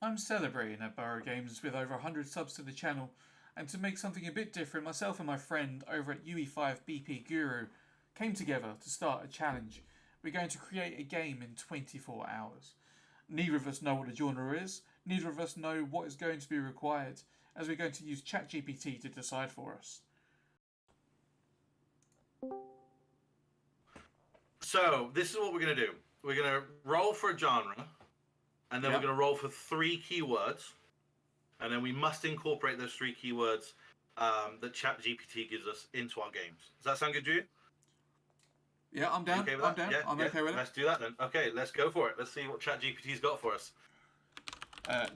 I'm celebrating at Burrow Games with over 100 subs to the channel, and to make something a bit different, myself and my friend over at UE5 BP Guru came together to start a challenge. We're going to create a game in 24 hours. Neither of us know what the genre is, neither of us know what is going to be required, as we're going to use ChatGPT to decide for us. So, this is what we're going to do. We're going to roll for a genre, and then we're going to roll for 3 keywords, and then we must incorporate those 3 keywords that ChatGPT gives us into our games. Does that sound good to you? Yeah, I'm down. Okay with I'm that? down. Yeah, I'm okay with it. Let's do that then. Okay, let's go for it. Let's see what ChatGPT's got for us.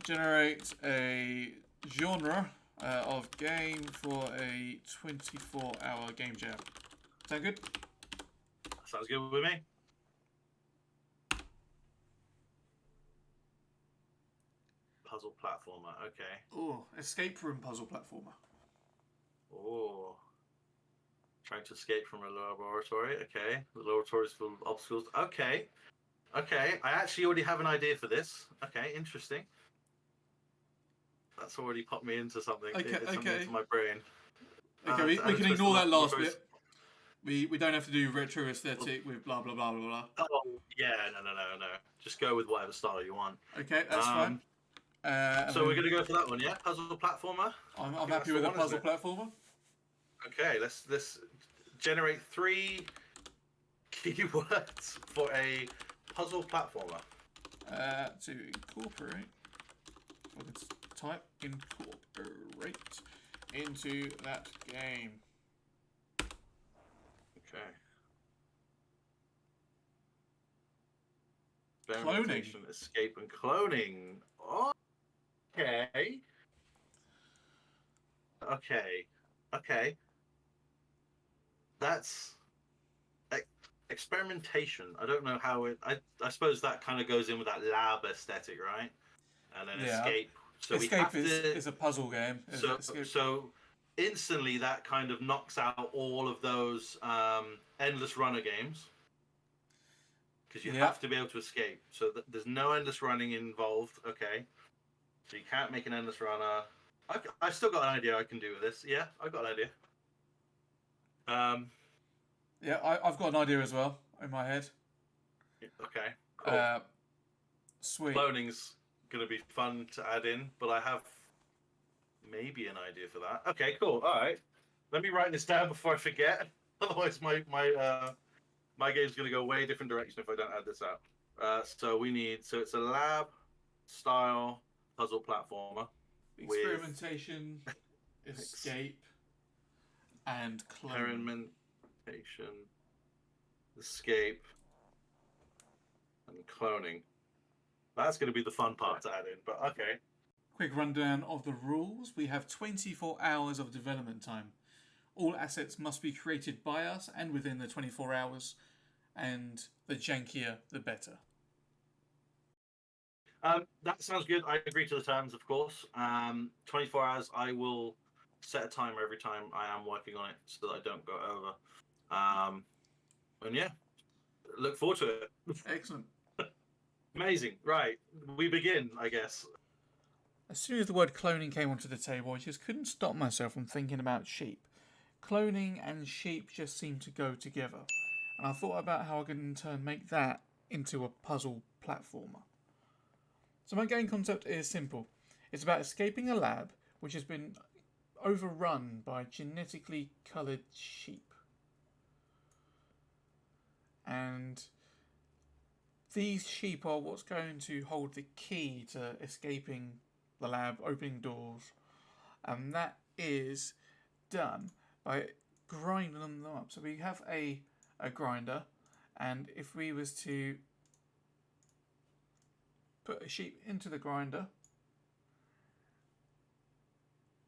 Generate a genre of game for a 24-hour game jam. Sound good? Sounds good with me. Puzzle platformer, okay. Oh, escape room puzzle platformer. Oh. Trying to escape from a laboratory, okay. The laboratory is full of obstacles. Okay. Okay, I actually already have an idea for this. Okay, interesting. That's already popped me into something. Something into my brain. Okay, we can ignore that last bit. We don't have to do retro aesthetic with blah blah blah blah blah. Oh yeah, no. Just go with whatever style you want. Okay, that's fine. So we're gonna go for that one, yeah? Puzzle platformer. I'm happy with a puzzle platformer. Okay, let's generate 3 keywords for a puzzle platformer. To incorporate, let's type incorporate into that game. Okay. Cloning. Escape and cloning. Okay. Okay. That's experimentation. I don't know how it. I suppose that kind of goes in with that lab aesthetic, right? And then escape. So escape is a puzzle game. So instantly that kind of knocks out all of those endless runner games. Because you have to be able to escape. So there's no endless running involved. Okay. So you can't make an endless runner. I've still got an idea I can do with this. Yeah, I've got an idea. Yeah, I've got an idea as well in my head. Okay, cool. Sweet. Cloning's going to be fun to add in, but I have maybe an idea for that. Okay, cool. All right. Let me write this down before I forget. Otherwise, my game's going to go way different direction if I don't add this out. So it's a lab style puzzle platformer. Experimentation, escape, and cloning. Experimentation, escape, and cloning. That's going to be the fun part to add in, but okay. Quick rundown of the rules. We have 24 hours of development time. All assets must be created by us and within the 24 hours, and the jankier, the better. That sounds good. I agree to the terms, of course. 24 hours, I will set a timer every time I am working on it so that I don't go over. And yeah, look forward to it. Excellent. Amazing. Right, we begin, I guess. As soon as the word cloning came onto the table, I just couldn't stop myself from thinking about sheep. Cloning and sheep just seem to go together. And I thought about how I could in turn make that into a puzzle platformer. So my game concept is simple. It's about escaping a lab which has been overrun by genetically coloured sheep. And these sheep are what's going to hold the key to escaping the lab, opening doors. And that is done by grinding them up. So we have a grinder, and if we was to put a sheep into the grinder,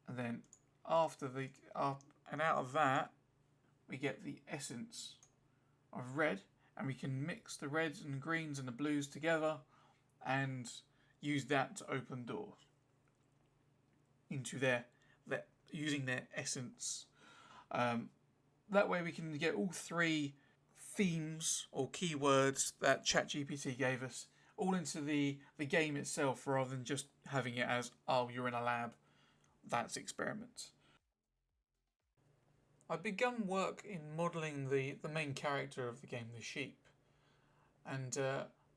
and then after and out of that we get the essence of red, and we can mix the reds and greens and the blues together and use that to open doors into using their essence. That way we can get all 3 themes or keywords that ChatGPT gave us all into the game itself rather than just having it as, oh, you're in a lab, that's experiment. I'd begun work in modelling the main character of the game, the sheep, and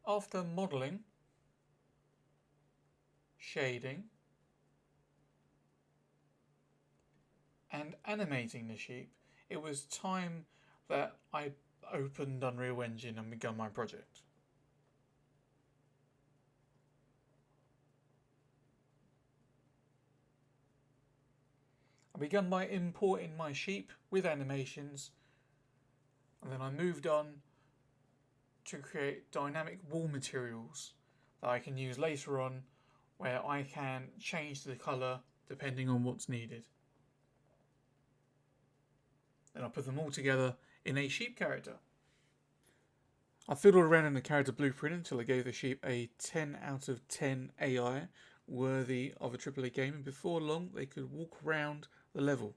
after modelling, shading, and animating the sheep, it was time that I opened Unreal Engine and begun my project. I began by importing my sheep with animations, and then I moved on to create dynamic wall materials that I can use later on, where I can change the colour depending on what's needed. Then I put them all together in a sheep character. I fiddled around in the character blueprint until I gave the sheep a 10 out of 10 AI worthy of a AAA game, and before long they could walk around the level.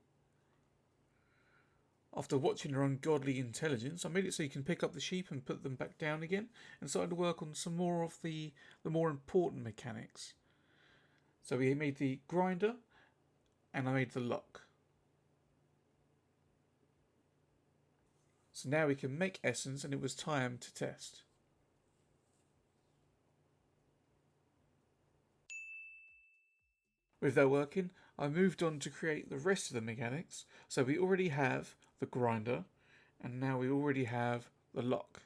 After watching their ungodly intelligence, I made it so you can pick up the sheep and put them back down again, and started to work on some more of the more important mechanics. So we made the grinder, and I made the lock. So now we can make essence, and it was time to test. With that working, I moved on to create the rest of the mechanics. So we already have the grinder, and now we already have the lock.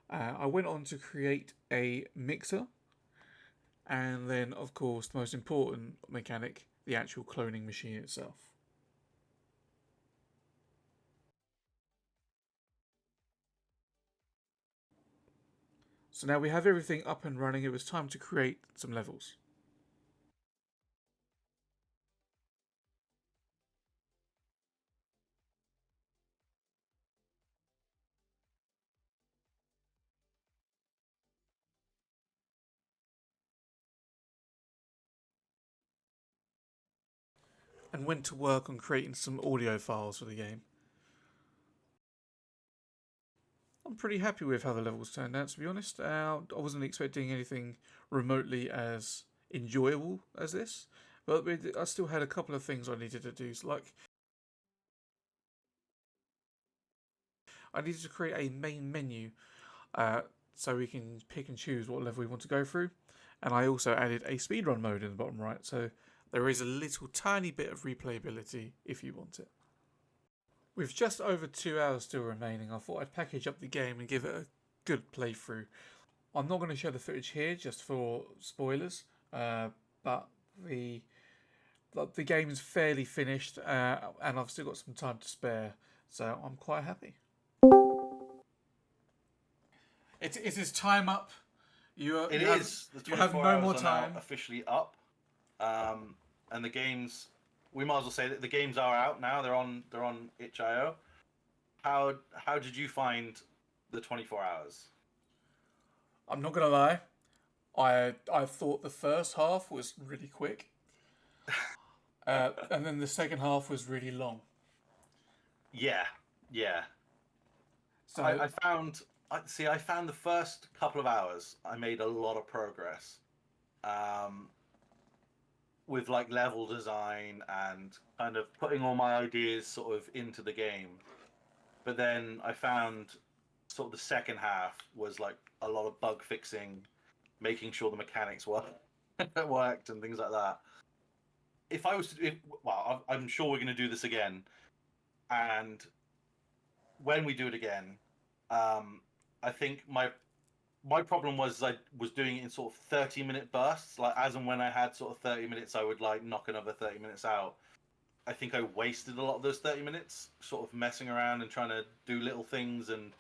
I went on to create a mixer, and then of course the most important mechanic, the actual cloning machine itself. So now we have everything up and running. It was time to create some levels. And went to work on creating some audio files for the game. I'm pretty happy with how the levels turned out, to be honest. I wasn't expecting anything remotely as enjoyable as this, but I still had a couple of things I needed to do. So like, I needed to create a main menu so we can pick and choose what level we want to go through. And I also added a speedrun mode in the bottom right, so there is a little tiny bit of replayability if you want it. With just over 2 hours still remaining, I thought I'd package up the game and give it a good playthrough. I'm not going to show the footage here just for spoilers, but the game is fairly finished, and I've still got some time to spare, so I'm quite happy. It is time up. You The have 24 no hours more are time. now officially up, and the games. We might as well say that the games are out now. They're on itch.io. How did you find the 24 hours? I'm not gonna lie. I thought the first half was really quick, and then the second half was really long. Yeah, yeah. So I found. I found the first couple of hours. I made a lot of progress, with like level design and kind of putting all my ideas sort of into the game. But then I found sort of the second half was like a lot of bug fixing, making sure the mechanics worked and things like that. If I was to, well, I'm sure we're going to do this again, and when we do it again, I think my problem was I was doing it in sort of 30-minute bursts. Like as and when I had sort of 30 minutes, I would like knock another 30 minutes out. I think I wasted a lot of those 30 minutes sort of messing around and trying to do little things. And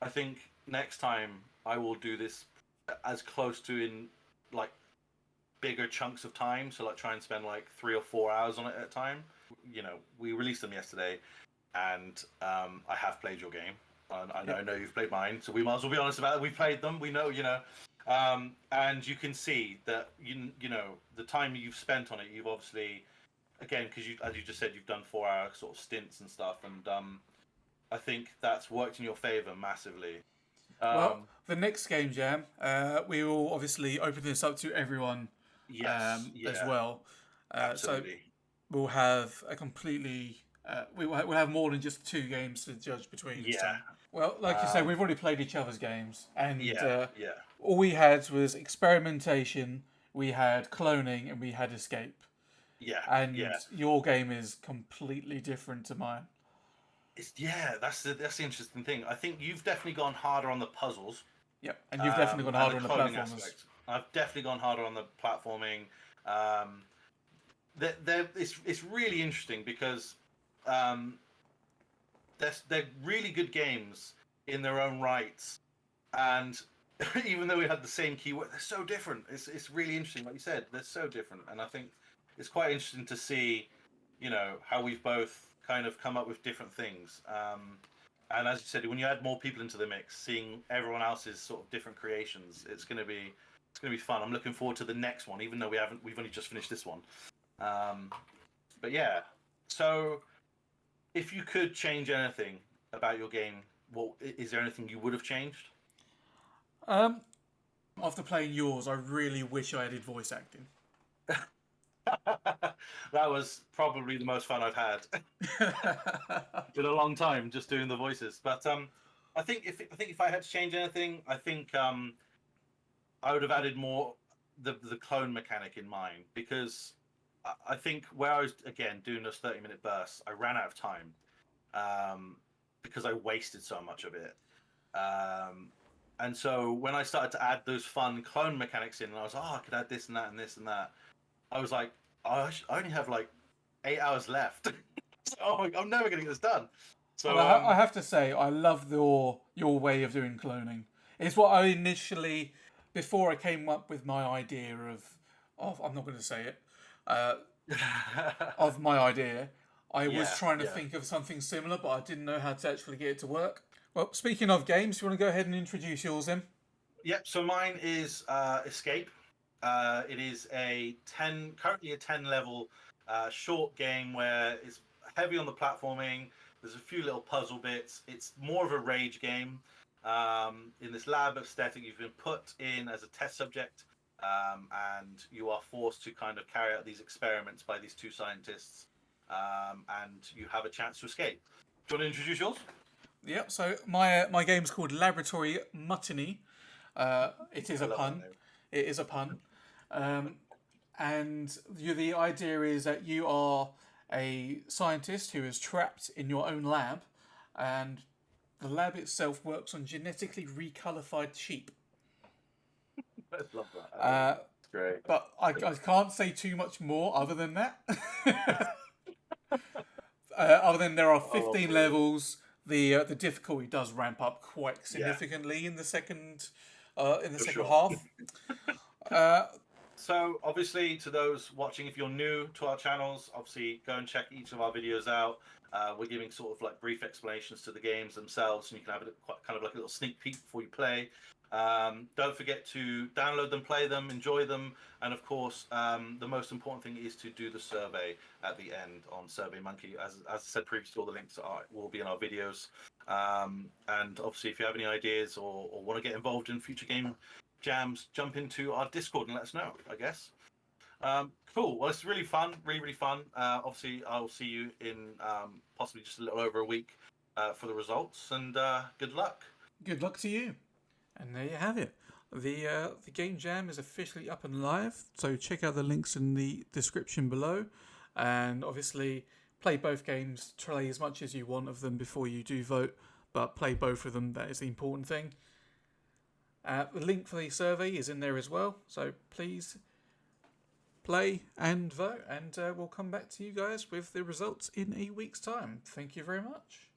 I think next time I will do this as close to in like bigger chunks of time. So like try and spend like 3 or 4 hours on it at a time. You know, we released them yesterday, and I have played your game. I know you've played mine, so we might as well be honest about it. We played them. We know, and you can see that you know the time you've spent on it. You've obviously, again, because as you just said, you've done 4 hour sort of stints and stuff, and I think that's worked in your favor massively. Well, the next game jam, we will obviously open this up to everyone Yes, as yeah, well. So absolutely. we'll have a completely. We'll have more than just two games to judge between this Yeah, time. Well, like you say, we've already played each other's games, and yeah, yeah, all we had was experimentation, we had cloning, and we had escape. yeah, And yeah. your game is completely different to mine. Yeah, that's the interesting thing. I think you've definitely gone harder on the puzzles, Yep, and you've definitely gone and the harder on the cloning platformers. aspect. I've definitely gone harder on the platforming. Um, it's really interesting because um, they're really good games in their own rights, and even though we had the same keyword, they're so different. It's really interesting, like you said, they're so different, and I think it's quite interesting to see, how we've both kind of come up with different things. And as you said, when you add more people into the mix, seeing everyone else's sort of different creations, it's gonna be fun. I'm looking forward to the next one, even though we've only just finished this one. Um, but yeah, so if you could change anything about your game, what is there anything you would have changed? Um, After playing yours, I really wish I added voice acting. That was probably the most fun I've had in a long time, just doing the voices. But I think if I had to change anything, I think I would have added more the clone mechanic in mine, because I think where I was again doing those 30-minute bursts, I ran out of time, um, because I wasted so much of it. Um, and so when I started to add those fun clone mechanics in, and I was, oh, I could add this and that and this and that. I was like, oh, I only have like 8 hours left. Oh, I'm never going to get this done. And So I have to say, I love your way of doing cloning. It's what I initially, before I came up with my idea of I'm not going to say it, uh, of my idea, I was yeah, trying to yeah, think of something similar, but I didn't know how to actually get it to work. Well, speaking of games, you want to go ahead and introduce yours then? yep. So mine is Escape. It is currently a 10 level short game where it's heavy on the platforming. There's a few little puzzle bits. It's more of a rage game. In this lab aesthetic, you've been put in as a test subject, and you are forced to kind of carry out these experiments by these two scientists, and you have a chance to escape. Do you want to introduce yours? Yep. So my game's called Laboratory Muttony. It is I a love that pun. name. It is a pun. Um, and the idea is that you are a scientist who is trapped in your own lab, and the lab itself works on genetically recolored sheep. I love that. Uh, It's great. but I can't say too much more other than that. Other than there are I love 15 it. levels, the difficulty does ramp up quite Yeah, significantly in the second for sure. half. Uh, So, obviously, to those watching, if you're new to our channels, obviously go and check each of our videos out. We're giving sort of like brief explanations to the games themselves, and you can have kind of like a little sneak peek before you play. Don't forget to download them, play them, enjoy them, and of course, the most important thing is to do the survey at the end on SurveyMonkey. As I said previously, all the links will be in our videos. And obviously, if you have any ideas or want to get involved in future game jams, jump into our Discord and let us know, I guess. Cool. Well, it's really fun, really, really fun. Obviously, I'll see you in possibly just a little over a week for the results, and good luck. Good luck to you. And there you have it. The game jam is officially up and live, so check out the links in the description below. And obviously, play both games, play as much as you want of them before you do vote, but play both of them, that is the important thing. The link for the survey is in there as well, so please play and vote, and we'll come back to you guys with the results in a week's time. Thank you very much.